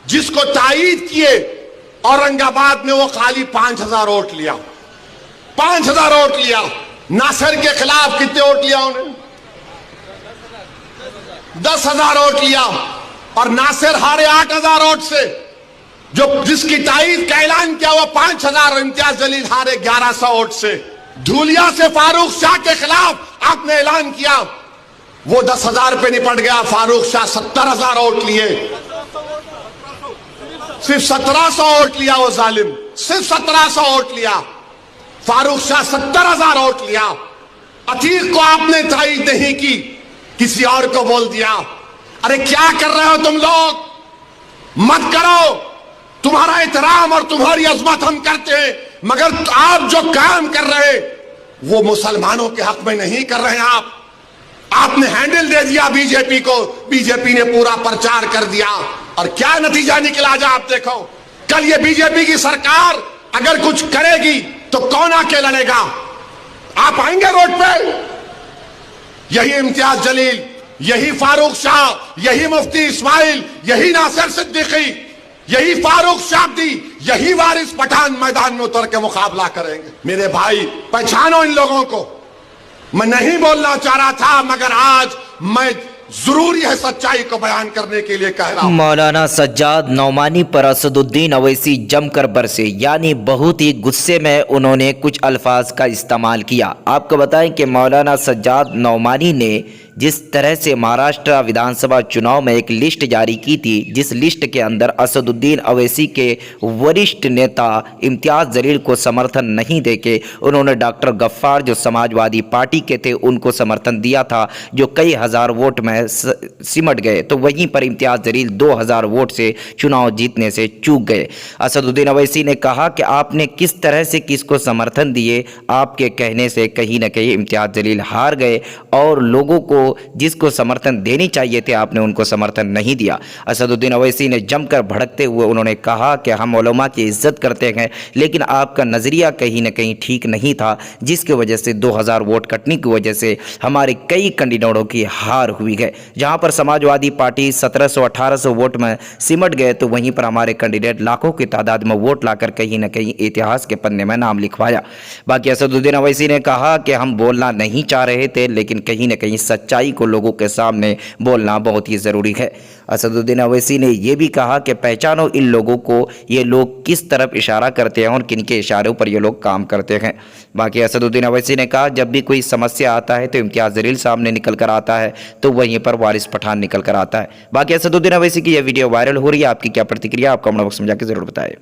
जिसको तायीद किए औरंगाबाद में वो खाली 5000 वोट लिया। 5000 वोट लिया। नासिर के खिलाफ कितने वोट लिया उन्होंने? 10,000 वोट लिया। और नासिर हारे 8,000 वोट से। जो जिसकी तायीद का ऐलान किया हुआ 5,000 और इम्तियाज जलील हारे 1100 वोट से। धूलिया से फारूक शाह के खिलाफ आपने ऐलान किया, वो 10,000 पे निपट गया। फारूक शाह 70,000 वोट लिए। सिर्फ 1700 वोट लिया वो जालिम, सिर्फ 1700 वोट लिया। फारूक शाह 70,000 वोट लिया। अतीक को आपने तायीद नहीं की, किसी और को बोल दिया। अरे क्या कर रहे हो तुम लोग? मत करो। तुम्हारा एहतराम और तुम्हारी अजमत हम करते हैं, मगर आप जो काम कर रहे वो मुसलमानों के हक में नहीं कर रहे हैं। आपने हैंडल दे दिया बीजेपी को। बीजेपी ने पूरा प्रचार कर दिया और क्या नतीजा निकला जा आप देखो। कल ये बीजेपी की सरकार अगर कुछ करेगी तो कौन आके लड़ेगा? आप आएंगे रोड पे? यही इम्तियाज जलील, यही फारूक शाह, यही मुफ्ती इस्माइल, यही नासिर सिद्दीकी, यही फारूक शाब्दी, यही वारिस पठान मैदान में उतर के मुकाबला करेंगे। मेरे भाई पहचानो इन लोगों को। मैं नहीं बोलना चाह रहा था, मगर आज मैं जरूरी है सच्चाई को बयान करने के लिए कह रहा हूं। मौलाना सज्जाद नौमानी पर असदुद्दीन अवैसी जमकर बरसे, यानी बहुत ही गुस्से में उन्होंने कुछ अल्फाज का इस्तेमाल किया। आपको बताएं कि मौलाना सज्जाद नौमानी ने जिस तरह से महाराष्ट्र विधानसभा चुनाव में एक लिस्ट जारी की थी, जिस लिस्ट के अंदर असदुद्दीन अवैसी के वरिष्ठ नेता इम्तियाज जलील को समर्थन नहीं देके उन्होंने डॉक्टर गफ्फार जो समाजवादी पार्टी के थे उनको समर्थन दिया था, जो कई हज़ार वोट में सिमट गए, तो वहीं पर इम्तियाज जलील 2000 वोट से चुनाव जीतने से चूक गए। असदुद्दीन अवैसी ने कहा कि आपने किस तरह से किसको समर्थन दिए, आपके कहने से कहीं ना कहीं इम्तियाज जलील हार गए और लोगों को जिसको समर्थन देनी चाहिए थे आपने उनको समर्थन नहीं दिया। असदुद्दीन अवैसी ने जमकर भड़कते हुए उन्होंने कहा कि हम उलमा की इज्जत करते हैं, लेकिन आपका नज़रिया कहीं ना कहीं ठीक नहीं था, जिसकी वजह से 2000 वोट कटने की वजह से हमारे कई कैंडिडेटों की हार हुई है। जहां पर समाजवादी पार्टी 1700-1800 वोट में सिमट गए, तो वहीं पर हमारे कैंडिडेट लाखों की तादाद में वोट लाकर कहीं ना कहीं इतिहास के पन्ने में नाम लिखवाया। बाकी असदुद्दीन अवैसी ने कहा कि हम बोलना नहीं चाह रहे थे, लेकिन कहीं ना कहीं सच्चाई को लोगों के सामने बोलना बहुत ही ज़रूरी है। असदुद्दीन अवैसी ने यह भी कहा कि पहचानो इन लोगों को, ये लोग किस तरफ इशारा करते हैं और किन के इशारों पर ये लोग काम करते हैं। बाकी असदुद्दीन अवैसी ने कहा जब भी कोई समस्या आता है तो इम्तियाज जलील सामने निकल कर आता है, तो वहीं पर वारिस पठान निकल कर आता है। बाकी असदुद्दीन अवैसी की यह वीडियो वायरल हो रही है, आपकी क्या प्रतिक्रिया, आप कमेंट बॉक्स में जाकर जरूर बताएं।